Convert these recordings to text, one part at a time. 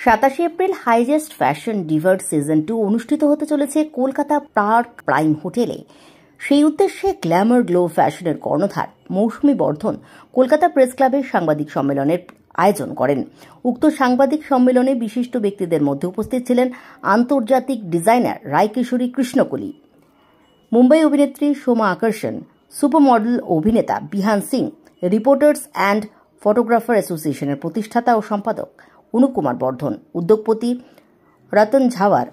27 April হাইজেস্ট fashion ডিভার season 2 অনুষ্ঠিত হতে চলেছে কলকাতা পার্ক প্রাইম হোটেলে। সেই উদ্দেশ্যে গ্ল্যামার গ্লো ফ্যাশনের কর্ণধার মৌসুমী বর্ধন কলকাতা প্রেস ক্লাবের সাংবাদিক সম্মেলনের আয়োজন করেন। উক্ত সাংবাদিক সম্মেলনে বিশিষ্ট ব্যক্তিদের মধ্যে উপস্থিত ছিলেন আন্তর্জাতিক ডিজাইনার রায়কিশোরী কৃষ্ণকলি, মুম্বাই অভিনেত্রী সোমা আকর্ষণ, সুপার মডেল অভিনেতা বিহান সিং, রিপোর্টার্স অ্যান্ড ফটোগ্রাফার অ্যাসোসিয়েশনের প্রতিষ্ঠাতা ও সম্পাদক অনুপ কুমার বর্ধন, উদ্যোগপতি রতন ঝাওয়ার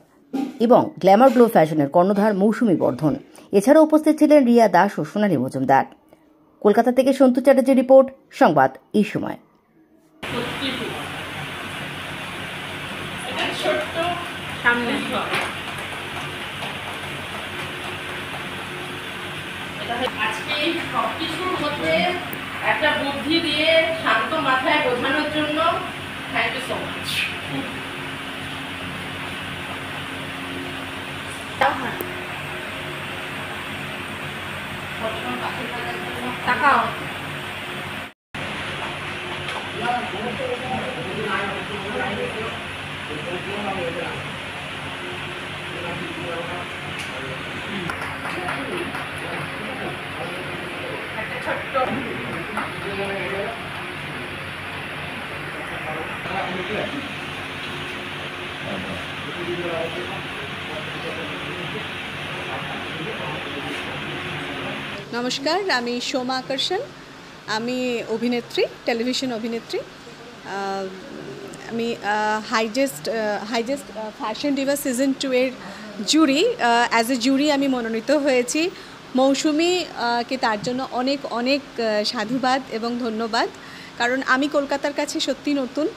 এবং গ্ল্যামার গ্লো ফ্যাশনের কর্ণধার মৌসুমী বর্ধন। এছাড়াও উপস্থিত ছিলেন রিয়া দাস ও সোনালী মজুমদার। কলকাতা থেকে সন্তু চ্যাটার্জি রিপোর্ট, সংবাদ এই সময়। আজকে সবকিছুর মধ্যে একটা বুদ্ধি দিয়ে শান্ত মাথায় বোঝানোর জন্য থ্যাংক ইউ সো মাচ। তাকাও। নমস্কার, আমি সোমা আকর্ষণ। আমি অভিনেত্রী, টেলিভিশন অভিনেত্রী। আমি হাইজেস্ট ফ্যাশন ডিভার সিজন 2 এর জুরি। অ্যাজ এ জুরি আমি মনোনীত হয়েছি। মৌসুমীকে তার জন্য অনেক অনেক সাধুবাদ এবং ধন্যবাদ, কারণ আমি কলকাতার কাছে সত্যি নতুন।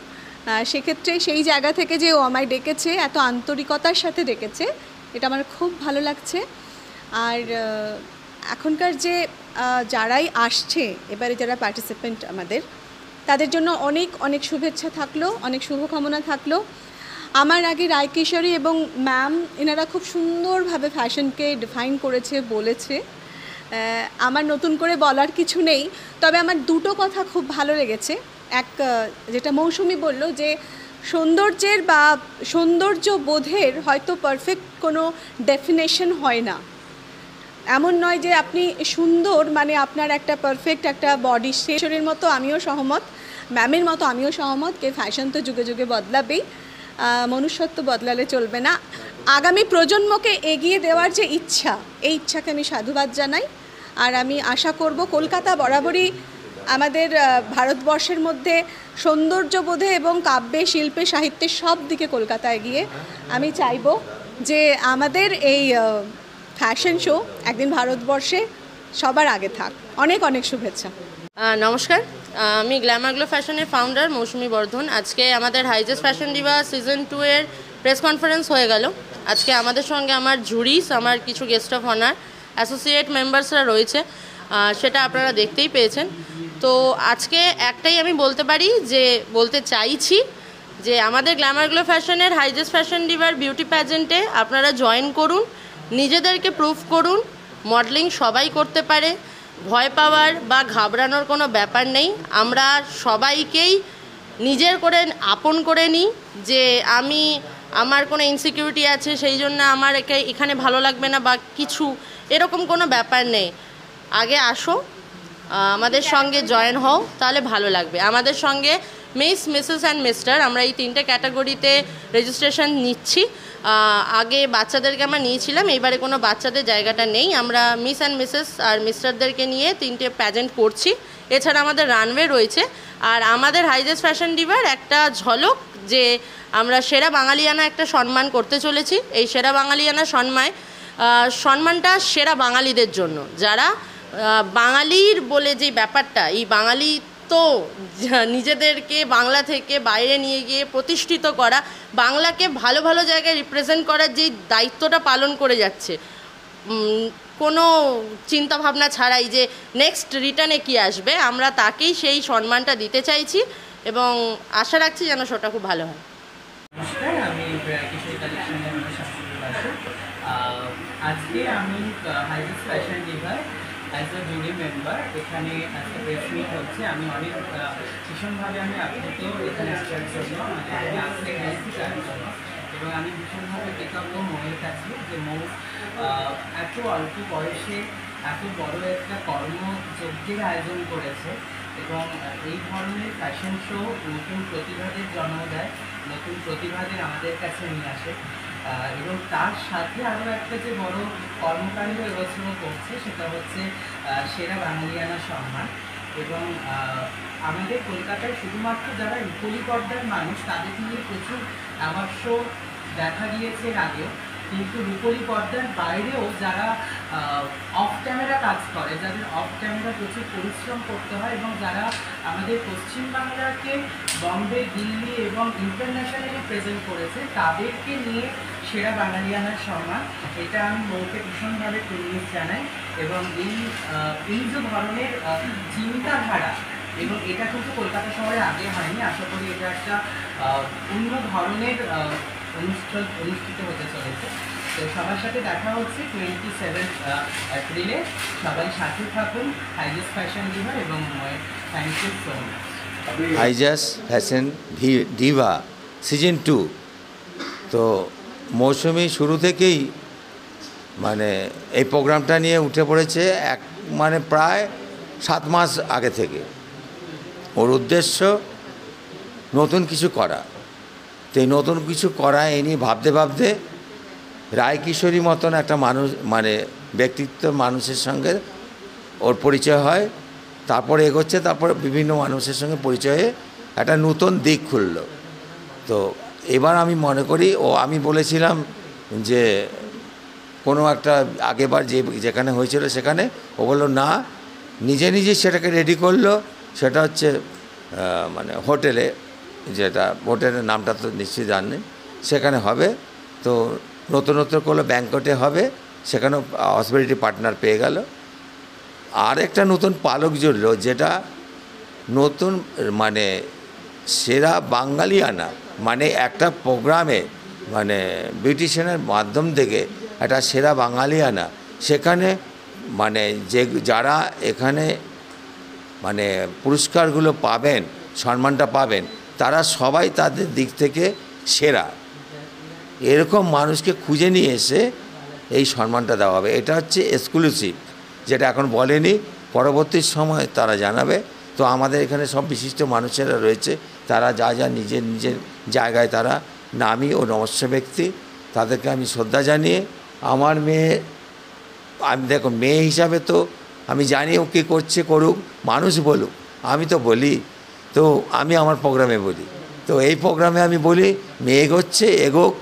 সেক্ষেত্রে সেই জায়গা থেকে যে ও আমায় ডেকেছে, এত আন্তরিকতার সাথে ডেকেছে, এটা আমার খুব ভালো লাগছে। আর এখনকার যে যারাই আসছে, এবারে যারা পার্টিসিপেন্ট আমাদের, তাদের জন্য অনেক অনেক শুভেচ্ছা থাকলো, অনেক শুভকামনা থাকলো। আমার আগে রায়কিশোরী এবং ম্যাম এনারা খুব সুন্দরভাবে ফ্যাশনকে ডিফাইন করেছে, বলেছে। আমার নতুন করে বলার কিছু নেই, তবে আমার দুটো কথা খুব ভালো লেগেছে। এক, যেটা মৌসুমী বলল যে সৌন্দর্যের বা সৌন্দর্য বোধের হয়তো পারফেক্ট কোনো ডেফিনেশন হয় না। এমন নয় যে আপনি সুন্দর মানে আপনার একটা পারফেক্ট একটা বডি শেপের মতো। আমিও সহমত, ম্যামের মতো আমিও সহমত যে ফ্যাশন তো যুগে যুগে বদলাবেই, মনুষ্যত্ব বদলালে চলবে না। আগামী প্রজন্মকে এগিয়ে দেওয়ার যে ইচ্ছা, এই ইচ্ছাকে আমি সাধুবাদ জানাই। আর আমি আশা করব কলকাতা বরাবরই আমাদের ভারতবর্ষের মধ্যে সৌন্দর্যবোধে এবং কাব্যে, শিল্পে, সাহিত্যের সব দিকে কলকাতা এগিয়ে। আমি চাইব যে আমাদের এই ফ্যাশন শো একদিন ভারতবর্ষে সবার আগে থাক। অনেক অনেক শুভেচ্ছা। নমস্কার, আমি গ্ল্যামার গ্লো ফ্যাশনের ফাউন্ডার মৌসুমী বর্ধন। আজকে আমাদের হাইজেস্ট ফ্যাশন ডিভার সিজন 2 এর প্রেস কনফারেন্স হয়ে গেল। আজকে আমাদের সঙ্গে আমার জুরিস, আমার কিছু গেস্ট অফ অনার, অ্যাসোসিয়েট মেম্বার্সরা রয়েছে, সেটা আপনারা দেখতেই পেয়েছেন। তো আজকে একটাই আমি বলতে চাইছি যে আমাদের গ্ল্যামার গ্লো ফ্যাশনের হাইজেস্ট ফ্যাশন ডিভার বিউটি প্যাজেন্টে আপনারা জয়েন করুন, নিজেদেরকে প্রুভ করুন। মডেলিং সবাই করতে পারে, ভয় পাওয়ার বা ঘাবড়ানোর কোনো ব্যাপার নেই। আমরা সবাইকেই নিজের করে আপন করে নিই যে আমার কোনো ইনসিকিউরিটি আছে, সেই জন্য আমার এখানে ভালো লাগবে না বা কিছু, এরকম কোনো ব্যাপার নেই। আগে আসো, আমাদের সঙ্গে জয়েন হও, তাহলে ভালো লাগবে। আমাদের সঙ্গে মিস, মিসেস অ্যান্ড মিস্টার, আমরা এই 3টে ক্যাটাগরিতে রেজিস্ট্রেশন নিচ্ছি। আগে বাচ্চাদেরকে আমরা নিয়েছিলাম, এইবারে কোনো বাচ্চাদের জায়গাটা নেই। আমরা মিস অ্যান্ড মিসেস আর মিস্টারদেরকে নিয়ে 3টে প্যাজেন্ট করছি। এছাড়া আমাদের রানওয়ে রয়েছে। আর আমাদের হাইজেস্ট ফ্যাশন ডিভার একটা ঝলক যে আমরা সেরা বাঙালিয়ানা একটা সম্মান করতে চলেছি। এই সেরা বাঙালিয়ানা সম্মানটা সেরা বাঙালিদের জন্য, যারা বাঙালির বলে যে ব্যাপারটা, এই বাঙালি তো নিজেদেরকে বাংলা থেকে বাইরে নিয়ে গিয়ে প্রতিষ্ঠিত করা, বাংলাকে ভালো ভালো জায়গায় রিপ্রেজেন্ট করার যেই দায়িত্বটা পালন করে যাচ্ছে, কোনো চিন্তাভাবনা ছাড়াই যে নেক্সট রিটার্নে কি আসবে, আমরা তাকেই সেই সম্মানটা দিতে চাইছি এবং আশা রাখছি যেন সেটা খুব ভালো হয়। নমস্কার, আমি কিশোরী কালেকশনের আজকে আমি হাইজেস্ট ফ্যাশন ডিভার অ্যাজ এ জুরি মেম্বার এখানে আজকে প্রেস মিট হচ্ছে। আমি অনেক ভীষণভাবে আমি আপ্লুত এখানে আসার জন্য, মানে আমি আসতে গেছি তার জন্য। এবং আমি ভীষণভাবে কৃতজ্ঞ মৌয়ের কাছে যে মৌ এত অল্প বয়সে এত বড় একটা কর্মযজ্ঞের আয়োজন করেছে এবং এই ধরনের ফ্যাশন শো নতুন প্রতিভাদের জন্ম দেয়, নতুন প্রতিভাদের আমাদের কাছে নিয়ে আসে। এবং তার সাথে আরও একটা যে বড় কর্মকাণ্ড এবছরও করছে সেটা হচ্ছে সেরা বাঙালিয়ানা সম্মান। এবং আমাদের কলকাতায় শুধুমাত্র যারা রূপলী পর্দার মানুষ তাদের নিয়ে প্রচুর অ্যাওয়ার্ড শো দেখা গিয়েছে এর আগেও, কিন্তু রূপলী পর্দার বাইরেও যারা অফ ক্যামেরা কাজ করে, যাদের অফ ক্যামেরা প্রচুর পরিশ্রম করতে হয় এবং যারা আমাদের পশ্চিমবাংলাকে বম্বে, দিল্লি এবং ইন্টারন্যাশনালি প্রেজেন্ট করেছে, তাদেরকে নিয়ে সেরা বাঙালিয়ানার সম্মান। এটা আমি মৌকে ভীষণভাবে কুর্নিশ জানাই। এবং এই যে ধরনের চিন্তাধারা, এবং এটা কিন্তু কলকাতা শহরে আগে হয়নি। আশা করি এটা একটা অন্য ধরনের অনুষ্ঠিত হতে চলেছে। তো সবার সাথে দেখা হচ্ছে 27 এপ্রিলে। সবাই সাথে থাকুন হাইজাস ফ্যাশন ডিভা এবং থ্যাংক ইউ সো মাচ। হাইজাস ফ্যাশন ডিভা সিজন 2। তো মৌসুমি শুরু থেকেই মানে এই প্রোগ্রামটা নিয়ে উঠে পড়েছে মানে প্রায় 7 মাস আগে থেকে। ওর উদ্দেশ্য নতুন কিছু করা। তো এই নতুন কিছু করা এই নিয়ে ভাবতে ভাবতে রায়কিশোরী মতন একটা মানুষ, মানে ব্যক্তিত্ব মানুষের সঙ্গে ওর পরিচয় হয়। তারপরে এগোচ্ছে, তারপরে বিভিন্ন মানুষের সঙ্গে পরিচয়ে একটা নতুন দিক খুলল। তো এবার আমি মনে করি, আমি বলেছিলাম যে কোনো একটা আগেবার যেখানে হয়েছিল সেখানে, ও বললো না, নিজে নিজে সেটাকে রেডি করলো। সেটা হচ্ছে মানে হোটেলে, যেটা হোটেলের নামটা তো নিশ্চয়ই জানেন, সেখানে হবে। তো নতুন করলো ব্যাংকটে হবে, সেখানেও হসপিটালিটি পার্টনার পেয়ে গেল। আর একটা নতুন পালক জুড়লো, যেটা নতুন মানে সেরা বাঙালিয়ানা, মানে একটা প্রোগ্রামে মানে বিউটিশিয়ানের মাধ্যম থেকে একটা সেরা বাঙালিয়ানা, সেখানে মানে যারা এখানে মানে পুরস্কারগুলো পাবেন, সম্মানটা পাবেন, তারা সবাই তাদের দিক থেকে সেরা। এরকম মানুষকে খুঁজে নিয়ে এসে এই সম্মানটা দেওয়া হবে। এটা হচ্ছে এক্সক্লুসিভ, যেটা এখন বলেনি, পরবর্তী সময় তারা জানাবে। তো আমাদের এখানে সব বিশিষ্ট মানুষেরা রয়েছে, তারা যা যা নিজের নিজের জায়গায় তারা নামী ও নমস্য ব্যক্তি, তাদেরকে আমি শ্রদ্ধা জানিয়ে আমার মেয়ে, আমি দেখো মেয়ে হিসাবে তো আমি জানি ও কী করছে, করুক, মানুষ বলুক, আমি তো বলি। তো আমি আমার প্রোগ্রামে বলি, তো এই প্রোগ্রামে আমি বলি মেয়ে এগোচ্ছে, এগোক,